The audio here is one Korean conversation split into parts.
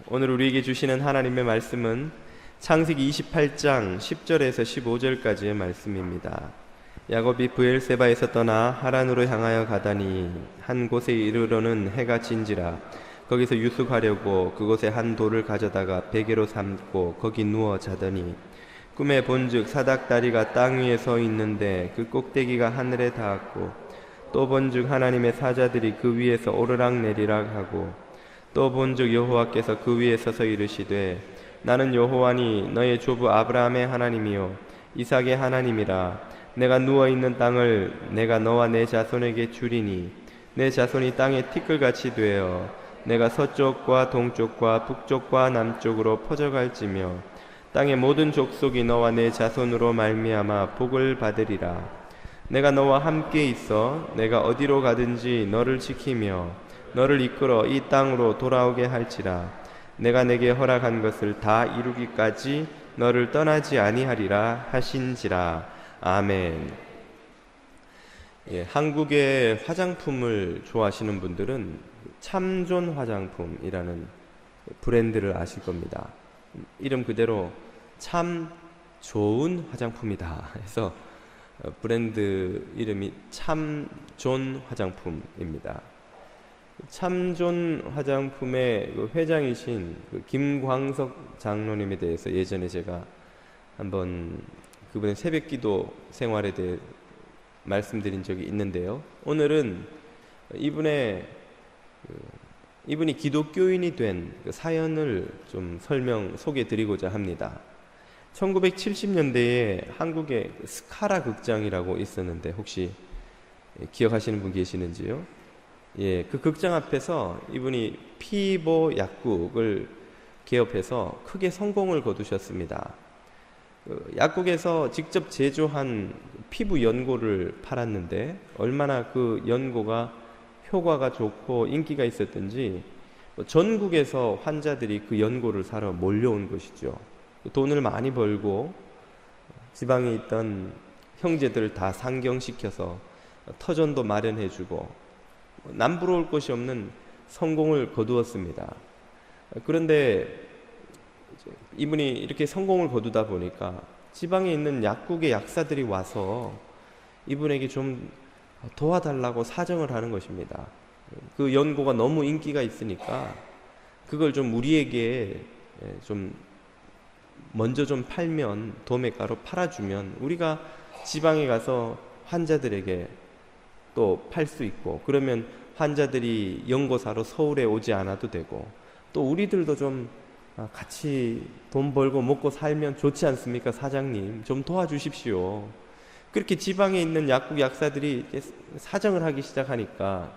오늘 우리에게 주시는 하나님의 말씀은 창세기 28장 10절에서 15절까지의 말씀입니다. 야곱이 브엘세바에서 떠나 하란으로 향하여 가다니 한 곳에 이르러는 해가 진지라. 거기서 유숙하려고 그곳에 한 돌을 가져다가 베개로 삼고 거기 누워 자더니 꿈에 본즉 사닥다리가 땅 위에 서 있는데 그 꼭대기가 하늘에 닿았고 또 본즉 하나님의 사자들이 그 위에서 오르락내리락 하고 또 본즉 여호와께서 그 위에 서서 이르시되 나는 여호와니 너의 조부 아브라함의 하나님이요 이삭의 하나님이라. 내가 누워있는 땅을 내가 너와 내 자손에게 주리니 내 자손이 땅의 티끌같이 되어 내가 서쪽과 동쪽과 북쪽과 남쪽으로 퍼져갈지며 땅의 모든 족속이 너와 내 자손으로 말미암아 복을 받으리라. 내가 너와 함께 있어 내가 어디로 가든지 너를 지키며 너를 이끌어 이 땅으로 돌아오게 할지라. 내가 내게 허락한 것을 다 이루기까지 너를 떠나지 아니하리라 하신지라. 아멘. 한국의 화장품을 좋아하시는 분들은 참존 화장품이라는 브랜드를 아실 겁니다. 이름 그대로 참 좋은 화장품이다 해서 브랜드 이름이 참존 화장품입니다. 참존 화장품의 회장이신 김광석 장로님에 대해서 예전에 제가 한번 그분의 새벽기도 생활에 대해 말씀드린 적이 있는데요. 오늘은 이분이 기독교인이 된 사연을 좀 소개드리고자 합니다. 1970년대에 한국에 스카라 극장이라고 있었는데 혹시 기억하시는 분 계시는지요? 그 극장 앞에서 이분이 피보 약국을 개업해서 크게 성공을 거두셨습니다. 약국에서 직접 제조한 피부 연고를 팔았는데 얼마나 그 연고가 효과가 좋고 인기가 있었던지 전국에서 환자들이 그 연고를 사러 몰려온 것이죠. 돈을 많이 벌고 지방에 있던 형제들을 다 상경시켜서 터전도 마련해주고 남부러울 것이 없는 성공을 거두었습니다. 그런데 이분이 이렇게 성공을 거두다 보니까 지방에 있는 약국의 약사들이 와서 이분에게 좀 도와달라고 사정을 하는 것입니다. 그 연고가 너무 인기가 있으니까 그걸 좀 우리에게 좀 먼저 좀 팔면 도매가로 팔아주면 우리가 지방에 가서 환자들에게 또 팔 수 있고 그러면 환자들이 연고 사러 서울에 오지 않아도 되고 또 우리들도 좀 같이 돈 벌고 먹고 살면 좋지 않습니까? 사장님 좀 도와주십시오. 그렇게 지방에 있는 약국 약사들이 사정을 하기 시작하니까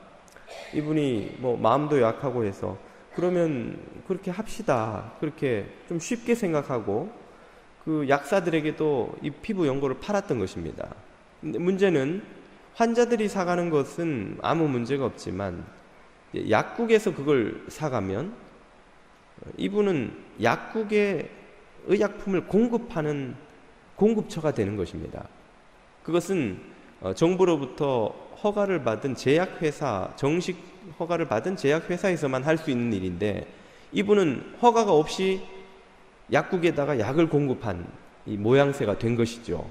이분이 마음도 약하고 해서 그러면 그렇게 합시다. 그렇게 좀 쉽게 생각하고 그 약사들에게도 이 피부 연고를 팔았던 것입니다. 근데 문제는 환자들이 사가는 것은 아무 문제가 없지만 약국에서 그걸 사가면 이분은 약국에 의약품을 공급하는 공급처가 되는 것입니다. 그것은 정부로부터 허가를 받은 제약회사, 정식 허가를 받은 제약회사에서만 할 수 있는 일인데 이분은 허가가 없이 약국에다가 약을 공급한 이 모양새가 된 것이죠.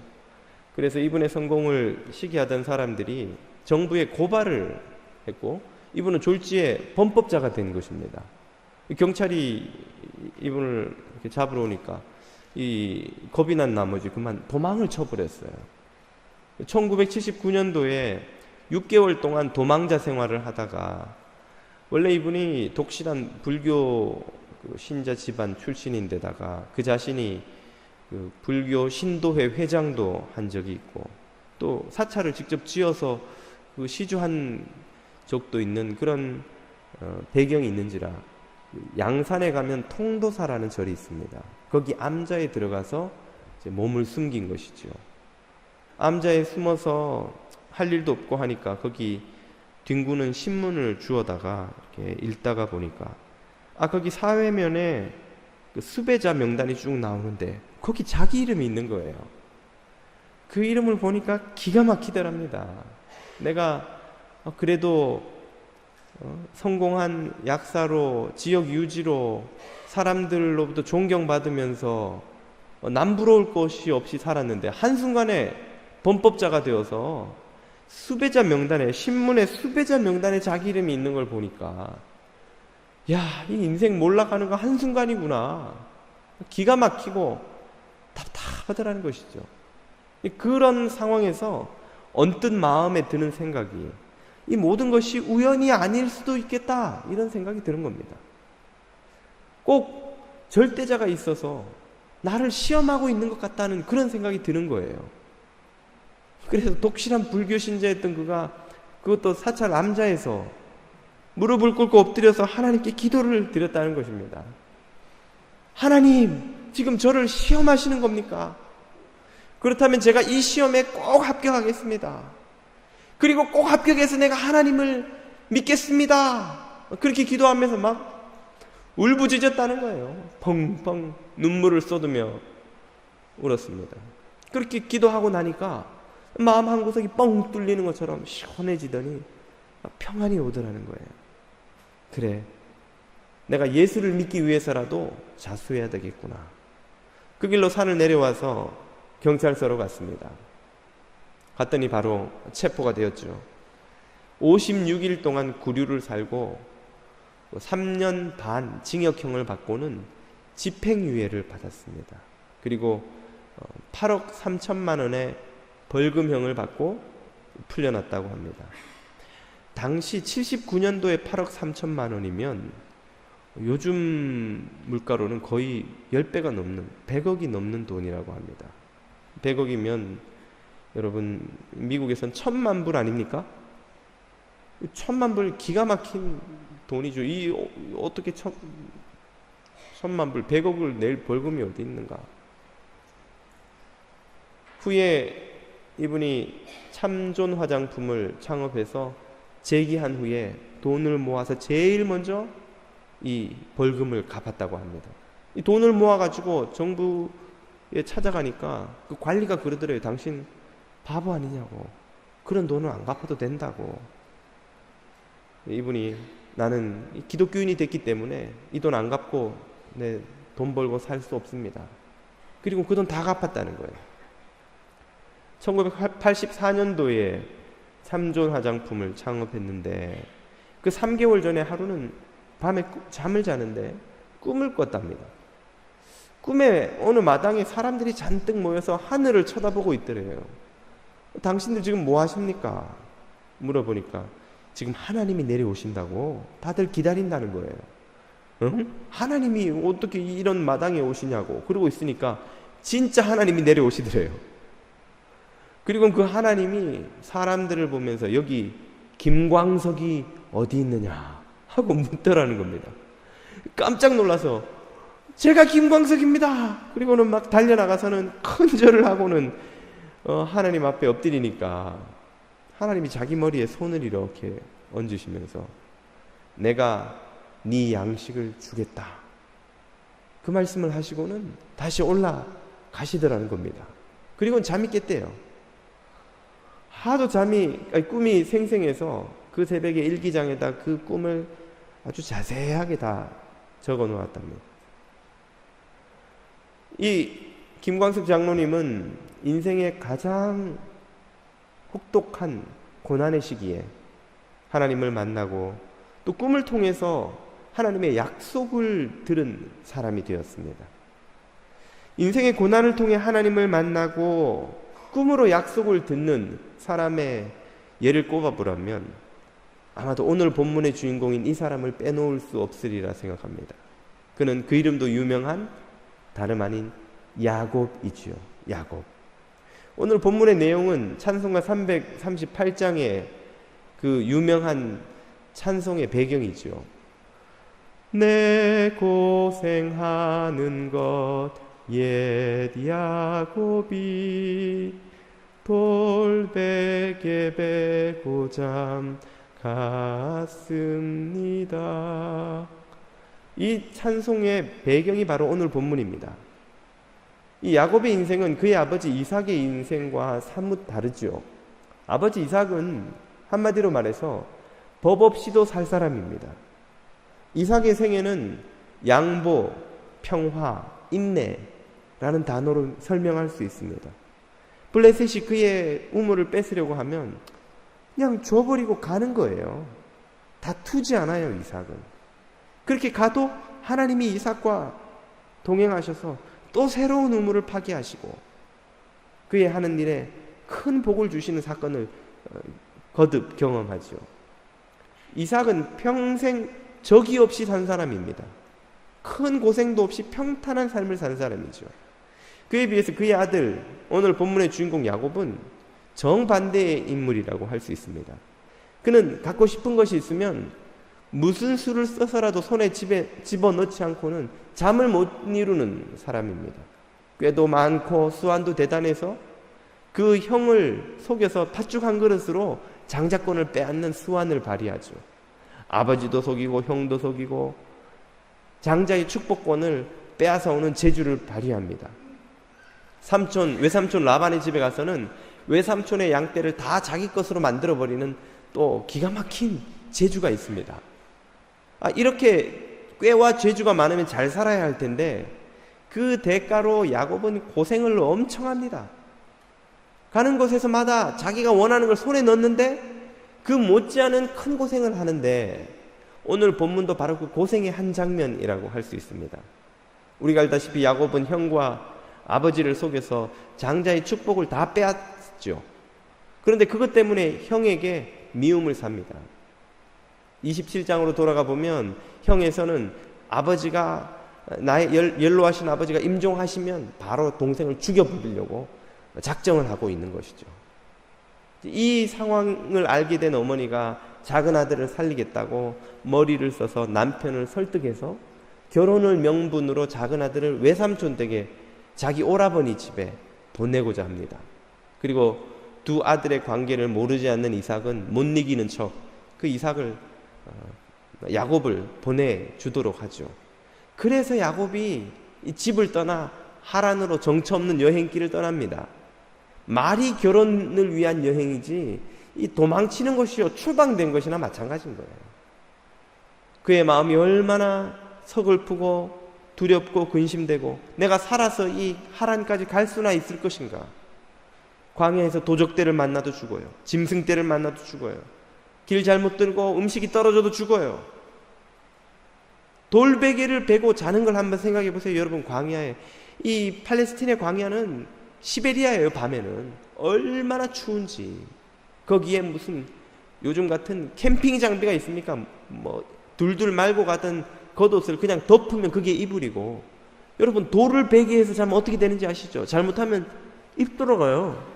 그래서 이분의 성공을 시기하던 사람들이 정부에 고발을 했고 이분은 졸지에 범법자가 된 것입니다. 경찰이 이분을 이렇게 잡으러 오니까 겁이 난 나머지 그만 도망을 쳐버렸어요. 1979년도에 6개월 동안 도망자 생활을 하다가 원래 이분이 독실한 불교 신자 집안 출신인데다가 그 자신이 불교 신도회 회장도 한 적이 있고 또 사찰을 직접 지어서 시주한 적도 있는 그런 배경이 있는지라 양산에 가면 통도사라는 절이 있습니다. 거기 암자에 들어가서 이제 몸을 숨긴 것이죠. 암자에 숨어서 할 일도 없고 하니까 거기 뒹구는 신문을 주워다가 이렇게 읽다가 보니까 거기 사회면에 그 수배자 명단이 쭉 나오는데 거기 자기 이름이 있는 거예요. 그 이름을 보니까 기가 막히더랍니다. 내가 그래도 성공한 약사로, 지역 유지로 사람들로부터 존경받으면서 남부러울 것이 없이 살았는데 한순간에 범법자가 되어서 수배자 명단에, 신문의 수배자 명단에 자기 이름이 있는 걸 보니까 야, 이 인생 몰락하는 거 한순간이구나. 기가 막히고 답답하더라는 것이죠. 그런 상황에서 언뜻 마음에 드는 생각이 이 모든 것이 우연이 아닐 수도 있겠다, 이런 생각이 드는 겁니다. 꼭 절대자가 있어서 나를 시험하고 있는 것 같다는 그런 생각이 드는 거예요. 그래서 독실한 불교 신자였던 그가 그것도 사찰 암자에서 무릎을 꿇고 엎드려서 하나님께 기도를 드렸다는 것입니다. 하나님, 지금 저를 시험하시는 겁니까? 그렇다면 제가 이 시험에 꼭 합격하겠습니다. 그리고 꼭 합격해서 내가 하나님을 믿겠습니다. 그렇게 기도하면서 막 울부짖었다는 거예요. 펑펑 눈물을 쏟으며 울었습니다. 그렇게 기도하고 나니까 마음 한 구석이 뻥 뚫리는 것처럼 시원해지더니 평안이 오더라는 거예요. 그래, 내가 예수를 믿기 위해서라도 자수해야 되겠구나. 그 길로 산을 내려와서 경찰서로 갔습니다. 갔더니 바로 체포가 되었죠. 56일 동안 구류를 살고 3년 반 징역형을 받고는 집행유예를 받았습니다. 그리고 8억 3천만 원의 벌금형을 받고 풀려났다고 합니다. 당시 79년도에 8억 3천만 원이면 요즘 물가로는 거의 10배가 넘는, 100억이 넘는 돈이라고 합니다. 100억이면 여러분 미국에선 1,000만 불 아닙니까? 1,000만 불 기가 막힌 돈이죠. 어떻게 1,000만 불, 100억을 낼 벌금이 어디 있는가? 후에 이분이 참존 화장품을 창업해서 재기한 후에 돈을 모아서 제일 먼저 이 벌금을 갚았다고 합니다. 이 돈을 모아가지고 정부에 찾아가니까 그 관리가 그러더래요. 당신 바보 아니냐고. 그런 돈은 안 갚아도 된다고. 이분이 나는 기독교인이 됐기 때문에 이 돈 안 갚고 내 돈 벌고 살 수 없습니다. 그리고 그 돈 다 갚았다는 거예요. 1984년도에 참존 화장품을 창업했는데 그 3개월 전에 하루는 밤에 잠을 자는데 꿈을 꿨답니다. 꿈에 어느 마당에 사람들이 잔뜩 모여서 하늘을 쳐다보고 있더래요. 당신들 지금 뭐 하십니까? 물어보니까 지금 하나님이 내려오신다고 다들 기다린다는 거예요. 응? 하나님이 어떻게 이런 마당에 오시냐고 그러고 있으니까 진짜 하나님이 내려오시더래요. 그리고 그 하나님이 사람들을 보면서 여기 김광석이 어디 있느냐 하고 묻더라는 겁니다. 깜짝 놀라서 제가 김광석입니다. 그리고는 막 달려나가서는 큰 절을 하고는 하나님 앞에 엎드리니까 하나님이 자기 머리에 손을 이렇게 얹으시면서 내가 네 양식을 주겠다. 그 말씀을 하시고는 다시 올라가시더라는 겁니다. 그리고는 잠이 깼대요. 하도 꿈이 생생해서 그 새벽에 일기장에다 그 꿈을 아주 자세하게 다 적어 놓았답니다. 이 김광석 장로님은 인생의 가장 혹독한 고난의 시기에 하나님을 만나고 또 꿈을 통해서 하나님의 약속을 들은 사람이 되었습니다. 인생의 고난을 통해 하나님을 만나고 꿈으로 약속을 듣는 사람의 예를 꼽아보라면 아마도 오늘 본문의 주인공인 이 사람을 빼놓을 수 없으리라 생각합니다. 그는 그 이름도 유명한 다름 아닌 야곱이지요. 야곱. 오늘 본문의 내용은 찬송가 338장의 그 유명한 찬송의 배경이죠. 내 고생하는 것 옛 야곱이 돌베개 베고 잠 갔습니다. 이 찬송의 배경이 바로 오늘 본문입니다. 이 야곱의 인생은 그의 아버지 이삭의 인생과 사뭇 다르죠. 아버지 이삭은 한마디로 말해서 법 없이도 살 사람입니다. 이삭의 생애는 양보, 평화, 인내라는 단어로 설명할 수 있습니다. 블레셋이 그의 우물을 뺏으려고 하면 그냥 줘버리고 가는 거예요. 다투지 않아요, 이삭은. 그렇게 가도 하나님이 이삭과 동행하셔서 또 새로운 우물을 파괴하시고 그의 하는 일에 큰 복을 주시는 사건을 거듭 경험하죠. 이삭은 평생 적이 없이 산 사람입니다. 큰 고생도 없이 평탄한 삶을 산 사람이죠. 그에 비해서 그의 아들, 오늘 본문의 주인공 야곱은 정반대의 인물이라고 할 수 있습니다. 그는 갖고 싶은 것이 있으면 무슨 수를 써서라도 손에 집어넣지 않고는 잠을 못 이루는 사람입니다. 꾀도 많고 수완도 대단해서 그 형을 속여서 팥죽 한 그릇으로 장자권을 빼앗는 수완을 발휘하죠. 아버지도 속이고 형도 속이고 장자의 축복권을 빼앗아 오는 재주를 발휘합니다. 외삼촌 라반의 집에 가서는 외삼촌의 양떼를 다 자기 것으로 만들어버리는 또 기가 막힌 재주가 있습니다. 이렇게 꾀와 재주가 많으면 잘 살아야 할 텐데 그 대가로 야곱은 고생을 엄청 합니다. 가는 곳에서마다 자기가 원하는 걸 손에 넣는데 그 못지않은 큰 고생을 하는데 오늘 본문도 바로 그 고생의 한 장면이라고 할 수 있습니다. 우리가 알다시피 야곱은 형과 아버지를 속여서 장자의 축복을 다 빼앗죠. 그런데 그것 때문에 형에게 미움을 삽니다. 27장으로 돌아가 보면 형에서는 아버지가 나의 연로하신 아버지가 임종하시면 바로 동생을 죽여버리려고 작정을 하고 있는 것이죠. 이 상황을 알게 된 어머니가 작은 아들을 살리겠다고 머리를 써서 남편을 설득해서 결혼을 명분으로 작은 아들을 외삼촌 댁에 자기 오라버니 집에 보내고자 합니다. 그리고 두 아들의 관계를 모르지 않는 이삭은 못 이기는 척 그 이삭을 야곱을 보내주도록 하죠. 그래서 야곱이 이 집을 떠나 하란으로 정처 없는 여행길을 떠납니다. 말이 결혼을 위한 여행이지 이 도망치는 것이요 출방된 것이나 마찬가지인 거예요. 그의 마음이 얼마나 서글프고 두렵고 근심되고 내가 살아서 이 하란까지 갈 수나 있을 것인가. 광야에서 도적떼를 만나도 죽어요. 짐승떼를 만나도 죽어요. 길 잘못 들고 음식이 떨어져도 죽어요. 돌베개를 베고 자는 걸 한번 생각해 보세요. 여러분, 광야에 이 팔레스틴의 광야는 시베리아예요. 밤에는 얼마나 추운지. 거기에 무슨 요즘 같은 캠핑 장비가 있습니까? 뭐 둘둘 말고 가던 겉옷을 그냥 덮으면 그게 이불이고. 여러분, 돌을 베개에서 자면 어떻게 되는지 아시죠? 잘못하면 입 돌아가요.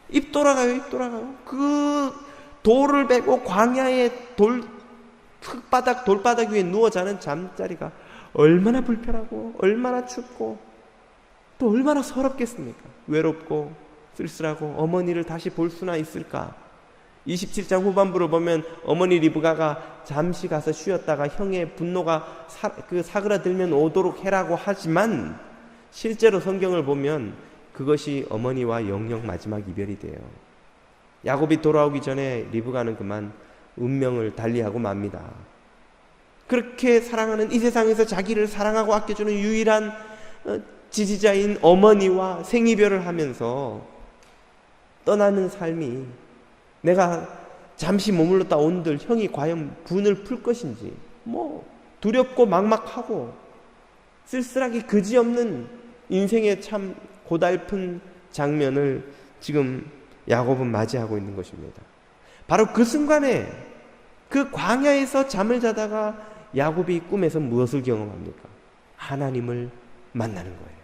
입 돌아가요. 그 돌을 베고 광야의 돌바닥 위에 누워 자는 잠자리가 얼마나 불편하고 얼마나 춥고 또 얼마나 서럽겠습니까? 외롭고 쓸쓸하고 어머니를 다시 볼 수나 있을까? 27장 후반부로 보면 어머니 리브가가 잠시 가서 쉬었다가 형의 분노가 사그라들면 오도록 해라고 하지만 실제로 성경을 보면 그것이 어머니와 영영 마지막 이별이 돼요. 야곱이 돌아오기 전에 리브가는 그만 운명을 달리하고 맙니다. 그렇게 사랑하는 이 세상에서 자기를 사랑하고 아껴주는 유일한 지지자인 어머니와 생이별을 하면서 떠나는 삶이 내가 잠시 머물렀다 온들 형이 과연 분을 풀 것인지 두렵고 막막하고 쓸쓸하기 그지없는 인생의 참 고달픈 장면을 지금 야곱은 맞이하고 있는 것입니다. 바로 그 순간에 그 광야에서 잠을 자다가 야곱이 꿈에서 무엇을 경험합니까? 하나님을 만나는 거예요.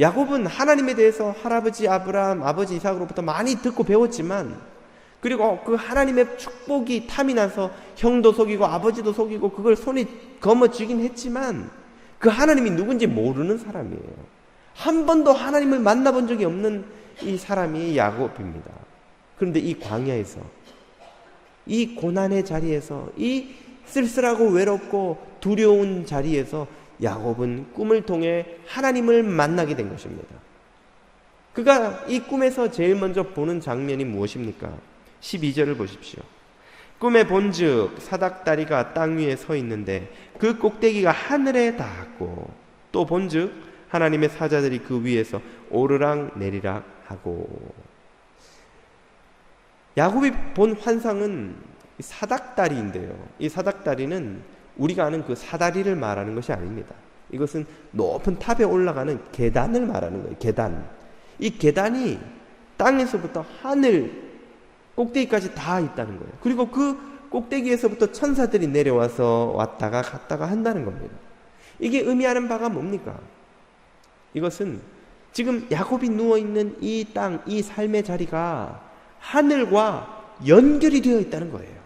야곱은 하나님에 대해서 할아버지 아브라함, 아버지 이삭으로부터 많이 듣고 배웠지만 그리고 그 하나님의 축복이 탐이 나서 형도 속이고 아버지도 속이고 그걸 손에 거머쥐긴 했지만 그 하나님이 누군지 모르는 사람이에요. 한 번도 하나님을 만나본 적이 없는 이 사람이 야곱입니다. 그런데 이 광야에서, 이 고난의 자리에서, 이 쓸쓸하고 외롭고 두려운 자리에서 야곱은 꿈을 통해 하나님을 만나게 된 것입니다. 그가 이 꿈에서 제일 먼저 보는 장면이 무엇입니까? 12절을 보십시오. 꿈에 본즉 사닥다리가 땅 위에 서 있는데 그 꼭대기가 하늘에 닿았고 또 본즉 하나님의 사자들이 그 위에서 오르락 내리락 하고. 야곱이 본 환상은 사닥다리인데요, 이 사닥다리는 우리가 아는 그 사다리를 말하는 것이 아닙니다. 이것은 높은 탑에 올라가는 계단을 말하는 거예요. 계단. 이 계단이 땅에서부터 하늘 꼭대기까지 다 있다는 거예요. 그리고 그 꼭대기에서부터 천사들이 내려와서 왔다가 갔다가 한다는 겁니다. 이게 의미하는 바가 뭡니까? 이것은 지금 야곱이 누워있는 이 땅, 이 삶의 자리가 하늘과 연결이 되어 있다는 거예요.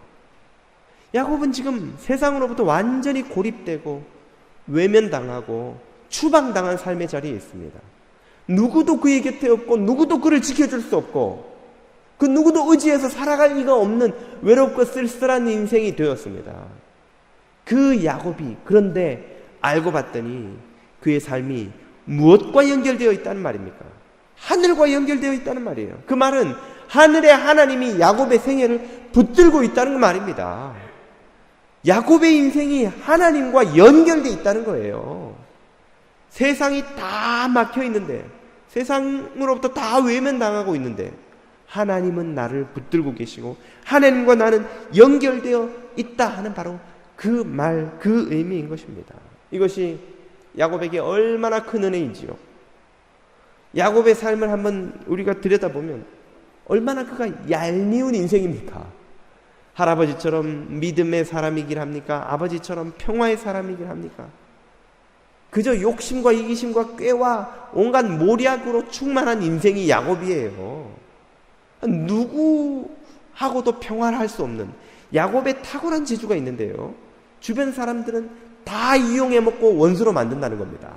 야곱은 지금 세상으로부터 완전히 고립되고 외면당하고 추방당한 삶의 자리에 있습니다. 누구도 그의 곁에 없고 누구도 그를 지켜줄 수 없고 그 누구도 의지해서 살아갈 리가 없는 외롭고 쓸쓸한 인생이 되었습니다. 그 야곱이 그런데 알고 봤더니 그의 삶이 무엇과 연결되어 있다는 말입니까? 하늘과 연결되어 있다는 말이에요. 그 말은 하늘의 하나님이 야곱의 생애를 붙들고 있다는 말입니다. 야곱의 인생이 하나님과 연결되어 있다는 거예요. 세상이 다 막혀 있는데, 세상으로부터 다 외면당하고 있는데 하나님은 나를 붙들고 계시고 하나님과 나는 연결되어 있다 하는 바로 그 말, 그 의미인 것입니다. 이것이 야곱에게 얼마나 큰 은혜인지요. 야곱의 삶을 한번 우리가 들여다보면 얼마나 그가 얄미운 인생입니까? 할아버지처럼 믿음의 사람이길 합니까? 아버지처럼 평화의 사람이길 합니까? 그저 욕심과 이기심과 꾀와 온갖 모략으로 충만한 인생이 야곱이에요. 누구하고도 평화를 할 수 없는 야곱의 탁월한 재주가 있는데요, 주변 사람들은 다 이용해 먹고 원수로 만든다는 겁니다.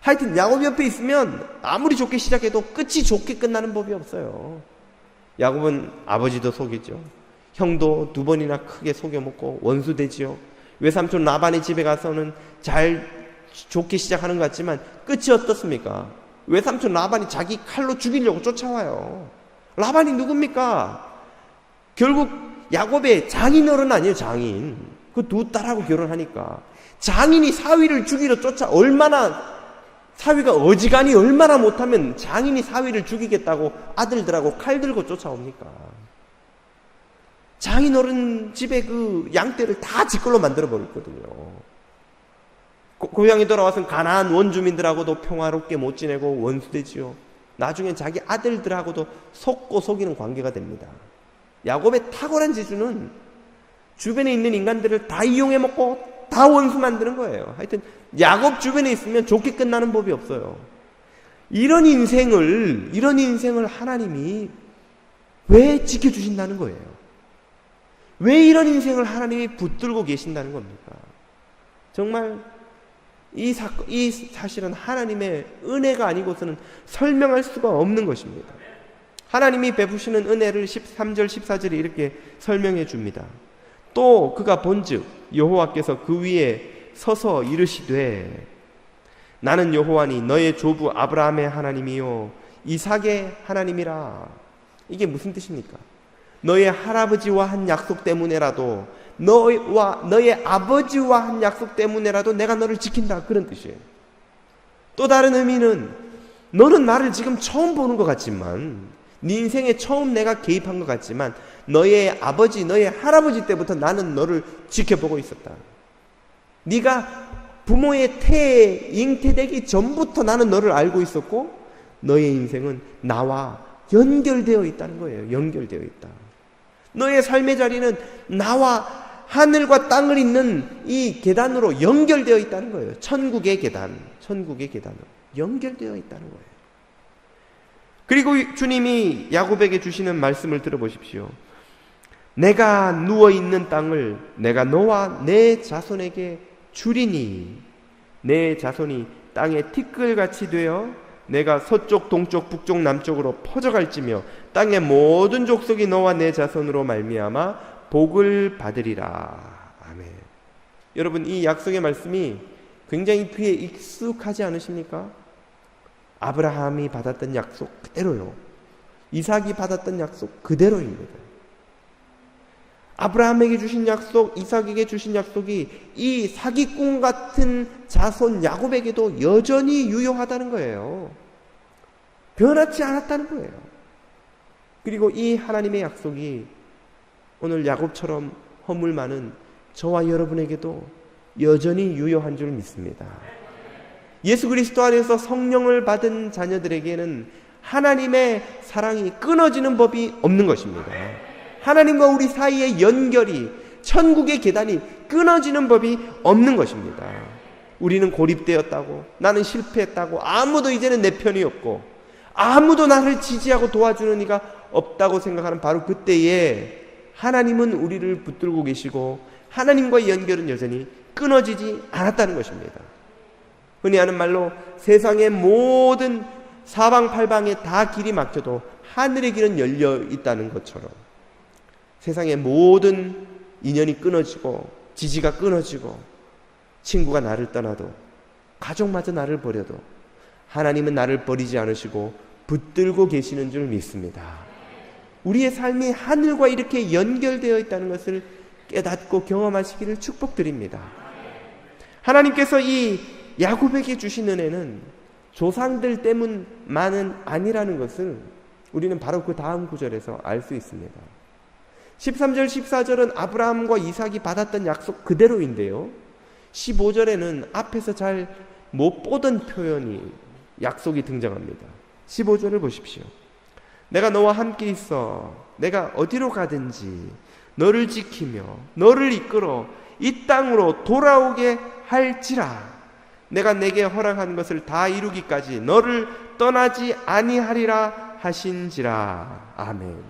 하여튼 야곱 옆에 있으면 아무리 좋게 시작해도 끝이 좋게 끝나는 법이 없어요. 야곱은 아버지도 속이죠. 형도 2번이나 크게 속여먹고 원수 되지요. 외삼촌 라반의 집에 가서는 잘 좋게 시작하는 것 같지만 끝이 어떻습니까? 외삼촌 라반이 자기 칼로 죽이려고 쫓아와요. 라반이 누굽니까? 결국 야곱의 장인어른 아니에요, 장인. 그 두 딸하고 결혼하니까 장인이 사위를 죽이러 사위가 어지간히 얼마나 못하면 장인이 사위를 죽이겠다고 아들들하고 칼 들고 쫓아옵니까? 장인어른 집에 그 양떼를 다 지걸로 만들어 버렸거든요. 고향에 돌아와서 가나안 원주민들하고도 평화롭게 못 지내고 원수되지요. 나중에 자기 아들들하고도 속고 속이는 관계가 됩니다. 야곱의 탁월한 재주는 주변에 있는 인간들을 다 이용해 먹고 다 원수 만드는 거예요. 하여튼 야곱 주변에 있으면 좋게 끝나는 법이 없어요. 이런 인생을 하나님이 왜 지켜주신다는 거예요? 왜 이런 인생을 하나님이 붙들고 계신다는 겁니까? 정말 이 사실은 하나님의 은혜가 아니고서는 설명할 수가 없는 것입니다. 하나님이 베푸시는 은혜를 13절 14절에 이렇게 설명해 줍니다. 또 그가 본즉 여호와께서 그 위에 서서 이르시되 나는 여호와니 너의 조부 아브라함의 하나님이요 이삭의 하나님이라. 이게 무슨 뜻입니까? 너의 할아버지와 한 약속 때문에라도, 너의 아버지와 한 약속 때문에라도 내가 너를 지킨다, 그런 뜻이에요. 또 다른 의미는 너는 나를 지금 처음 보는 것 같지만, 네 인생에 처음 내가 개입한 것 같지만 너의 아버지, 너의 할아버지 때부터 나는 너를 지켜보고 있었다. 네가 부모의 태에 잉태되기 전부터 나는 너를 알고 있었고 너의 인생은 나와 연결되어 있다는 거예요. 연결되어 있다. 너의 삶의 자리는 나와 하늘과 땅을 잇는 이 계단으로 연결되어 있다는 거예요. 천국의 계단으로 연결되어 있다는 거예요. 그리고 주님이 야곱에게 주시는 말씀을 들어보십시오. 내가 누워있는 땅을 내가 너와 내 자손에게 주리니 내 자손이 땅의 티끌같이 되어 내가 서쪽 동쪽 북쪽 남쪽으로 퍼져갈지며 땅의 모든 족속이 너와 내 자손으로 말미암아 복을 받으리라. 아멘. 여러분, 이 약속의 말씀이 굉장히 귀에 익숙하지 않으십니까? 아브라함이 받았던 약속 그대로요. 이삭이 받았던 약속 그대로입니다. 아브라함에게 주신 약속, 이삭에게 주신 약속이 이 사기꾼 같은 자손 야곱에게도 여전히 유효하다는 거예요. 변하지 않았다는 거예요. 그리고 이 하나님의 약속이 오늘 야곱처럼 허물 많은 저와 여러분에게도 여전히 유효한 줄 믿습니다. 예수 그리스도 안에서 성령을 받은 자녀들에게는 하나님의 사랑이 끊어지는 법이 없는 것입니다. 하나님과 우리 사이의 연결이, 천국의 계단이 끊어지는 법이 없는 것입니다. 우리는 고립되었다고, 나는 실패했다고, 아무도 이제는 내 편이 없고 아무도 나를 지지하고 도와주는 이가 없다고 생각하는 바로 그때에 하나님은 우리를 붙들고 계시고 하나님과의 연결은 여전히 끊어지지 않았다는 것입니다. 흔히 하는 말로 세상의 모든 사방팔방에 다 길이 막혀도 하늘의 길은 열려 있다는 것처럼 세상의 모든 인연이 끊어지고 지지가 끊어지고 친구가 나를 떠나도 가족마저 나를 버려도 하나님은 나를 버리지 않으시고 붙들고 계시는 줄 믿습니다. 우리의 삶이 하늘과 이렇게 연결되어 있다는 것을 깨닫고 경험하시기를 축복드립니다. 하나님께서 이 야곱에게 주신 은혜는 조상들 때문만은 아니라는 것을 우리는 바로 그 다음 구절에서 알 수 있습니다. 13절 14절은 아브라함과 이삭이 받았던 약속 그대로인데요, 15절에는 앞에서 잘 못 보던 표현이, 약속이 등장합니다. 15절을 보십시오. 내가 너와 함께 있어 내가 어디로 가든지 너를 지키며 너를 이끌어 이 땅으로 돌아오게 할지라. 내가 내게 허락한 것을 다 이루기까지 너를 떠나지 아니하리라 하신지라. 아멘.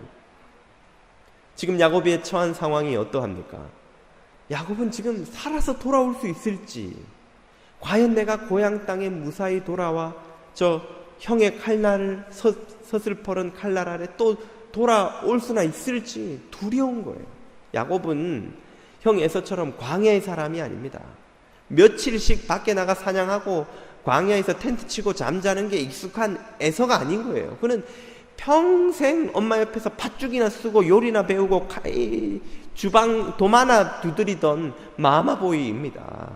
지금 야곱의 처한 상황이 어떠합니까? 야곱은 지금 살아서 돌아올 수 있을지, 과연 내가 고향 땅에 무사히 돌아와 저 형의 칼날을 서슬퍼런 칼날 아래 또 돌아올 수나 있을지 두려운 거예요. 야곱은 형 에서처럼 광야의 사람이 아닙니다. 며칠씩 밖에 나가 사냥하고 광야에서 텐트 치고 잠자는 게 익숙한 에서가 아닌 거예요. 그는 평생 엄마 옆에서 팥죽이나 쓰고 요리나 배우고 주방 도마나 두드리던 마마보이입니다.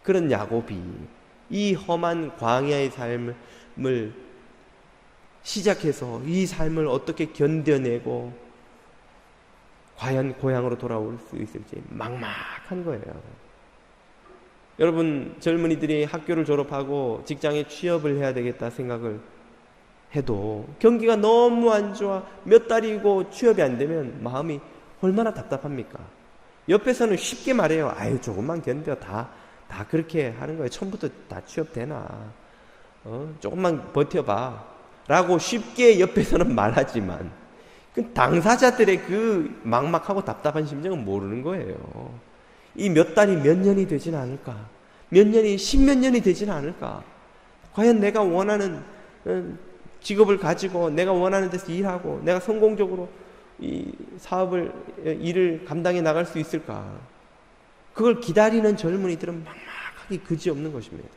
그런 야곱이 이 험한 광야의 삶을 시작해서 이 삶을 어떻게 견뎌내고 과연 고향으로 돌아올 수 있을지 막막한 거예요. 여러분, 젊은이들이 학교를 졸업하고 직장에 취업을 해야 되겠다 생각을 해도 경기가 너무 안 좋아 몇 달이고 취업이 안 되면 마음이 얼마나 답답합니까? 옆에서는 쉽게 말해요. 아유, 조금만 견뎌. 다 그렇게 하는 거예요. 처음부터 다 취업되나? 조금만 버텨봐 라고 쉽게 옆에서는 말하지만 그 당사자들의 그 막막하고 답답한 심정은 모르는 거예요. 이 몇 달이 몇 년이 되진 않을까? 몇 년이 10몇 년이 되진 않을까? 과연 내가 원하는 직업을 가지고 내가 원하는 데서 일하고 내가 성공적으로 이 사업을, 일을 감당해 나갈 수 있을까? 그걸 기다리는 젊은이들은 막막하기 그지없는 것입니다.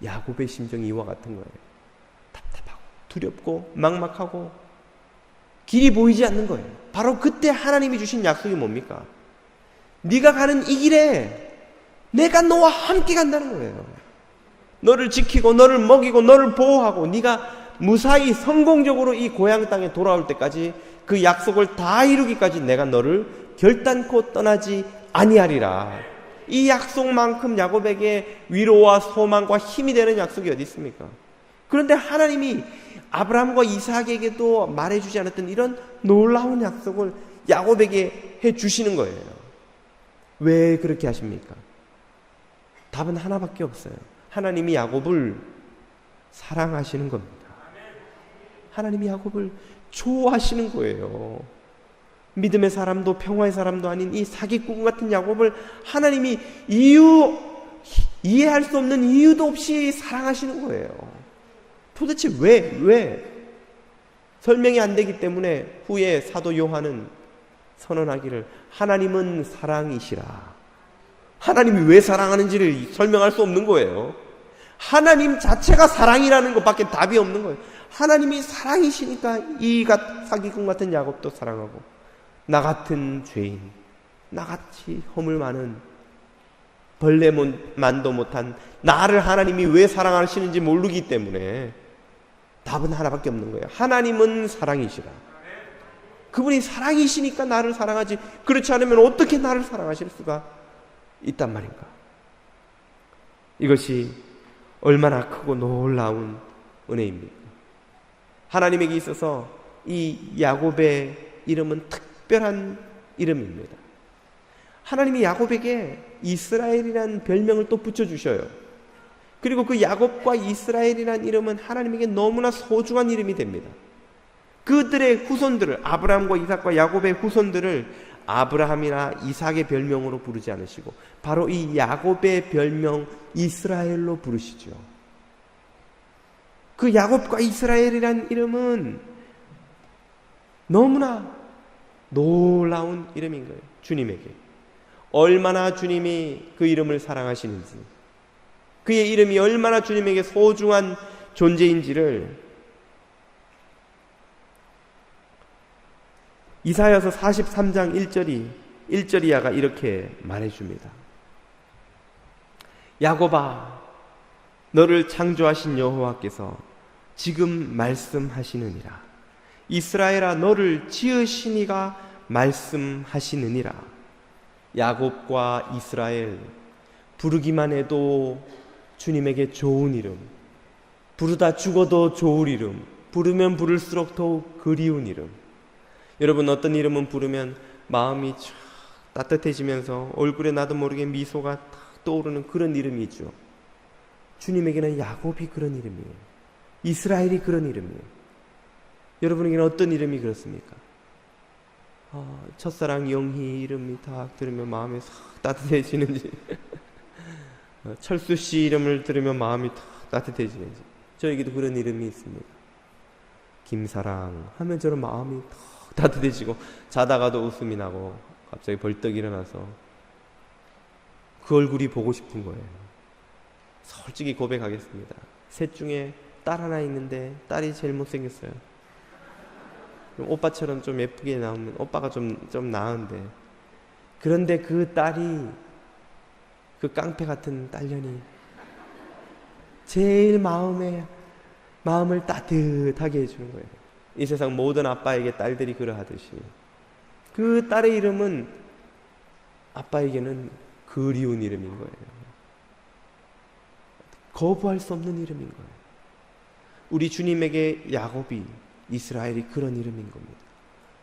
야곱의 심정이 이와 같은 거예요. 답답하고 두렵고 막막하고 길이 보이지 않는 거예요. 바로 그때 하나님이 주신 약속이 뭡니까? 네가 가는 이 길에 내가 너와 함께 간다는 거예요. 너를 지키고 너를 먹이고 너를 보호하고 네가 무사히 성공적으로 이 고향 땅에 돌아올 때까지 그 약속을 다 이루기까지 내가 너를 결단코 떠나지 아니하리라. 이 약속만큼 야곱에게 위로와 소망과 힘이 되는 약속이 어디 있습니까? 그런데 하나님이 아브라함과 이삭에게도 말해주지 않았던 이런 놀라운 약속을 야곱에게 해주시는 거예요. 왜 그렇게 하십니까? 답은 하나밖에 없어요. 하나님이 야곱을 사랑하시는 겁니다. 하나님이 야곱을 좋아하시는 거예요. 믿음의 사람도 평화의 사람도 아닌 이 사기꾼 같은 야곱을 하나님이 이해할 수 없는 이유도 없이 사랑하시는 거예요. 도대체 왜? 설명이 안 되기 때문에 후에 사도 요한은 선언하기를 하나님은 사랑이시라. 하나님이 왜 사랑하는지를 설명할 수 없는 거예요. 하나님 자체가 사랑이라는 것밖에 답이 없는 거예요. 하나님이 사랑이시니까 이 사기꾼 같은 야곱도 사랑하고 나 같은 죄인, 나같이 허물 많은 벌레만도 못한 나를 하나님이 왜 사랑하시는지 모르기 때문에 답은 하나밖에 없는 거예요. 하나님은 사랑이시라. 그분이 사랑이시니까 나를 사랑하지, 그렇지 않으면 어떻게 나를 사랑하실 수가 있단 말인가. 이것이 얼마나 크고 놀라운 은혜입니까? 하나님에게 있어서 이 야곱의 이름은 특별한 이름입니다. 하나님이 야곱에게 이스라엘이라는 별명을 또 붙여주셔요. 그리고 그 야곱과 이스라엘이라는 이름은 하나님에게 너무나 소중한 이름이 됩니다. 그들의 후손들을, 아브라함과 이삭과 야곱의 후손들을 아브라함이나 이삭의 별명으로 부르지 않으시고 바로 이 야곱의 별명 이스라엘로 부르시죠. 그 야곱과 이스라엘이라는 이름은 너무나 놀라운 이름인 거예요. 주님에게 얼마나 주님이 그 이름을 사랑하시는지, 그의 이름이 얼마나 주님에게 소중한 존재인지를 이사야서 43장 1절 이하가 이렇게 말해줍니다. 야곱아, 너를 창조하신 여호와께서 지금 말씀하시느니라. 이스라엘아, 너를 지으신 이가 말씀하시느니라. 야곱과 이스라엘, 부르기만 해도 주님에게 좋은 이름, 부르다 죽어도 좋을 이름, 부르면 부를수록 더욱 그리운 이름. 여러분, 어떤 이름은 부르면 마음이 쫙 따뜻해지면서 얼굴에 나도 모르게 미소가 탁 떠오르는 그런 이름이죠. 주님에게는 야곱이 그런 이름이에요. 이스라엘이 그런 이름이에요. 여러분에게는 어떤 이름이 그렇습니까? 첫사랑 영희 이름이 딱 들으면 마음이 싹 따뜻해지는지 철수 씨 이름을 들으면 마음이 탁 따뜻해지는지, 저에게도 그런 이름이 있습니다. 김사랑 하면 저는 마음이 탁 따뜻해지고 자다가도 웃음이 나고 갑자기 벌떡 일어나서 그 얼굴이 보고 싶은 거예요. 솔직히 고백하겠습니다. 셋 중에 딸 하나 있는데 딸이 제일 못생겼어요. 오빠처럼 좀 예쁘게 나오면 오빠가 좀 나은데, 그런데 그 딸이, 그 깡패 같은 딸년이 제일 마음을 따뜻하게 해주는 거예요. 이 세상 모든 아빠에게 딸들이 그러하듯이 그 딸의 이름은 아빠에게는 그리운 이름인 거예요. 거부할 수 없는 이름인 거예요. 우리 주님에게 야곱이, 이스라엘이 그런 이름인 겁니다.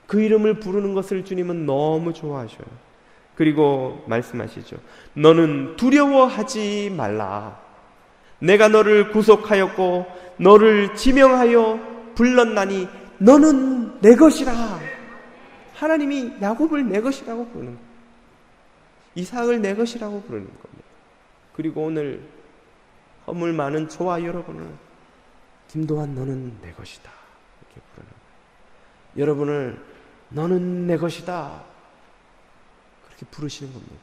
그 이름을 부르는 것을 주님은 너무 좋아하셔요. 그리고 말씀하시죠. 너는 두려워하지 말라. 내가 너를 구속하였고 너를 지명하여 불렀나니 너는 내 것이라. 하나님이 야곱을 내 것이라고 부르는 거예요. 이삭을 내 것이라고 부르는 겁니다. 그리고 오늘 허물 많은 저와 여러분을 김도환 너는 내 것이다 이렇게 부르는 거예요. 여러분을 너는 내 것이다 그렇게 부르시는 겁니다.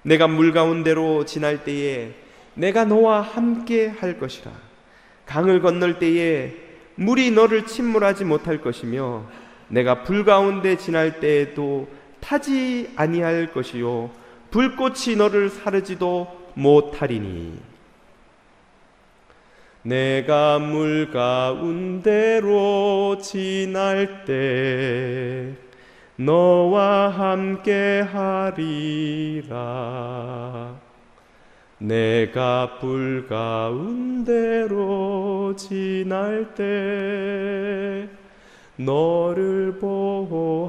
내가 물 가운데로 지날 때에 내가 너와 함께 할 것이라. 강을 건널 때에 물이 너를 침몰하지 못할 것이며 내가 불 가운데 지날 때에도 타지 아니할 것이요 불꽃이 너를 사르지도 못하리니 내가 물 가운데로 지날 때 너와 함께 하리라. 내가 불 가운데로 지날 때 너를 보호하리니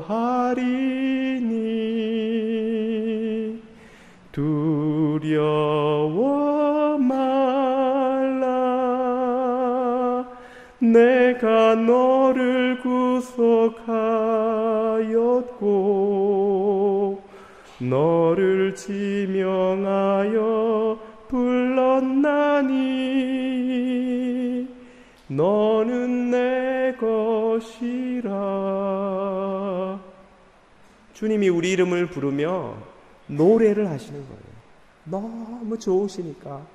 두려워 말라. 내가 너를 구속하였고 너를 지명하여 불렀나니 너는 내 것이라. 주님이 우리 이름을 부르며 노래를 하시는 거예요. 너무 좋으시니까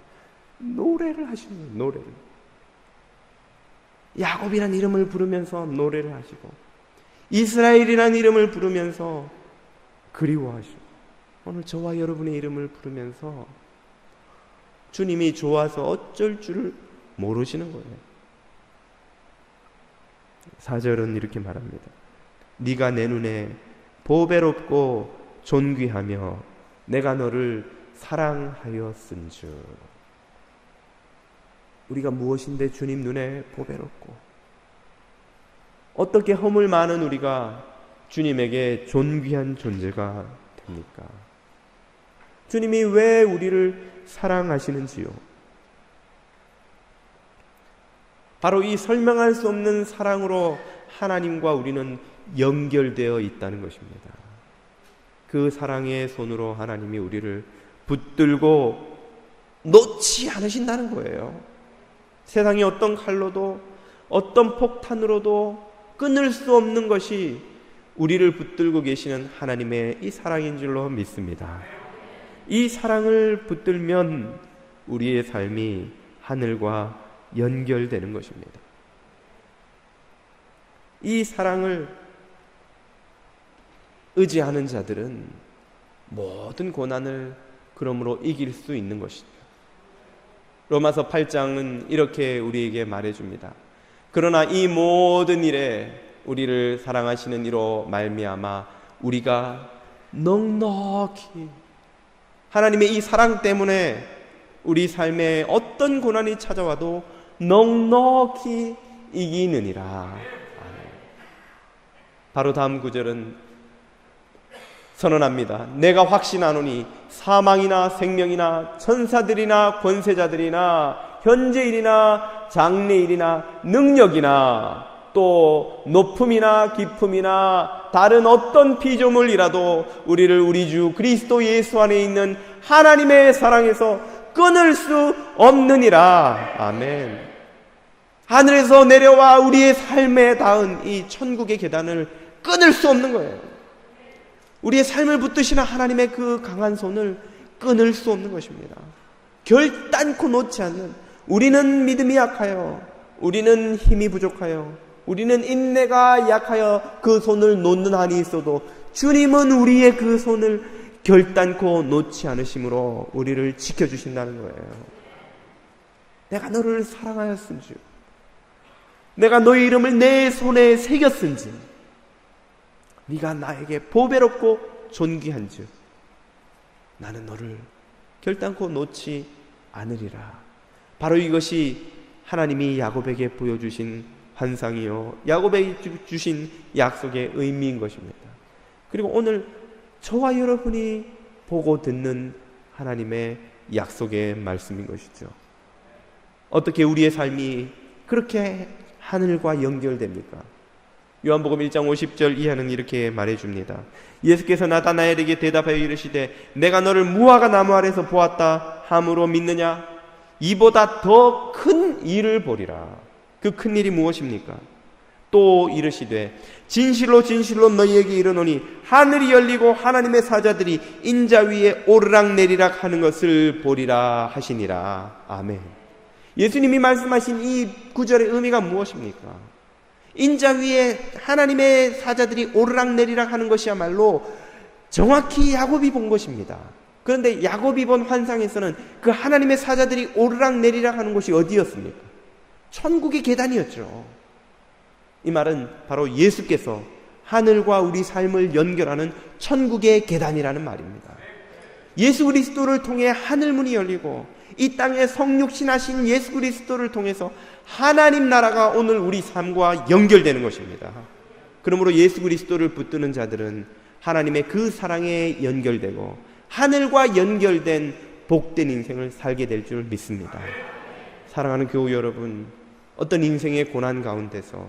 노래를 하시는 거예요. 노래를. 야곱이라는 이름을 부르면서 노래를 하시고 이스라엘이라는 이름을 부르면서 그리워하시고, 오늘 저와 여러분의 이름을 부르면서 주님이 좋아서 어쩔 줄을 모르시는 거예요. 4절은 이렇게 말합니다. 네가 내 눈에 보배롭고 존귀하며 내가 너를 사랑하였은즉. 우리가 무엇인데 주님 눈에 보배롭고, 어떻게 허물 많은 우리가 주님에게 존귀한 존재가 됩니까? 주님이 왜 우리를 사랑하시는지요? 바로 이 설명할 수 없는 사랑으로 하나님과 우리는 연결되어 있다는 것입니다. 그 사랑의 손으로 하나님이 우리를 붙들고 놓지 않으신다는 거예요. 세상의 어떤 칼로도 어떤 폭탄으로도 끊을 수 없는 것이 우리를 붙들고 계시는 하나님의 이 사랑인 줄로 믿습니다. 이 사랑을 붙들면 우리의 삶이 하늘과 연결되는 것입니다. 이 사랑을 의지하는 자들은 모든 고난을 그러므로 이길 수 있는 것이죠. 로마서 8장은 이렇게 우리에게 말해줍니다. 그러나 이 모든 일에 우리를 사랑하시는 이로 말미암아 우리가 넉넉히, 하나님의 이 사랑 때문에 우리 삶에 어떤 고난이 찾아와도 넉넉히 이기느니라. 바로 다음 구절은 선언합니다. 내가 확신하노니 사망이나 생명이나 천사들이나 권세자들이나 현재일이나 장래일이나 능력이나 또 높음이나 깊음이나 다른 어떤 피조물이라도 우리를 우리 주 그리스도 예수 안에 있는 하나님의 사랑에서 끊을 수 없느니라. 아멘. 하늘에서 내려와 우리의 삶에 닿은 이 천국의 계단을 끊을 수 없는 거예요. 우리의 삶을 붙드시는 하나님의 그 강한 손을 끊을 수 없는 것입니다. 결단코 놓지 않는, 우리는 믿음이 약하여, 우리는 힘이 부족하여, 우리는 인내가 약하여 그 손을 놓는 한이 있어도 주님은 우리의 그 손을 결단코 놓지 않으심으로 우리를 지켜주신다는 거예요. 내가 너를 사랑하였은즉, 내가 너의 이름을 내 손에 새겼은즉, 네가 나에게 보배롭고 존귀한즉 나는 너를 결단코 놓지 않으리라. 바로 이것이 하나님이 야곱에게 보여주신 환상이요, 야곱에게 주신 약속의 의미인 것입니다. 그리고 오늘 저와 여러분이 보고 듣는 하나님의 약속의 말씀인 것이죠. 어떻게 우리의 삶이 그렇게 하늘과 연결됩니까? 요한복음 1장 50절 이하는 이렇게 말해줍니다. 예수께서 나다나엘에게 대답하여 이르시되 내가 너를 무화과 나무 아래서 보았다 함으로 믿느냐? 이보다 더 큰 일을 보리라. 그 큰 일이 무엇입니까? 또 이르시되 진실로 진실로 너희에게 이르노니 하늘이 열리고 하나님의 사자들이 인자 위에 오르락내리락 하는 것을 보리라 하시니라. 아멘. 예수님이 말씀하신 이 구절의 의미가 무엇입니까? 인자 위에 하나님의 사자들이 오르락내리락 하는 것이야말로 정확히 야곱이 본 것입니다. 그런데 야곱이 본 환상에서는 그 하나님의 사자들이 오르락내리락 하는 곳이 어디였습니까? 천국의 계단이었죠. 이 말은 바로 예수께서 하늘과 우리 삶을 연결하는 천국의 계단이라는 말입니다. 예수 그리스도를 통해 하늘문이 열리고 이 땅에 성육신하신 예수 그리스도를 통해서 하나님 나라가 오늘 우리 삶과 연결되는 것입니다. 그러므로 예수 그리스도를 붙드는 자들은 하나님의 그 사랑에 연결되고 하늘과 연결된 복된 인생을 살게 될 줄 믿습니다. 사랑하는 교우 여러분, 어떤 인생의 고난 가운데서,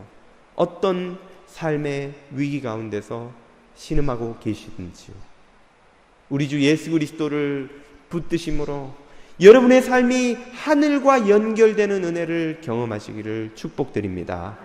어떤 삶의 위기 가운데서 신음하고 계시든지요, 우리 주 예수 그리스도를 붙드심으로 여러분의 삶이 하늘과 연결되는 은혜를 경험하시기를 축복드립니다.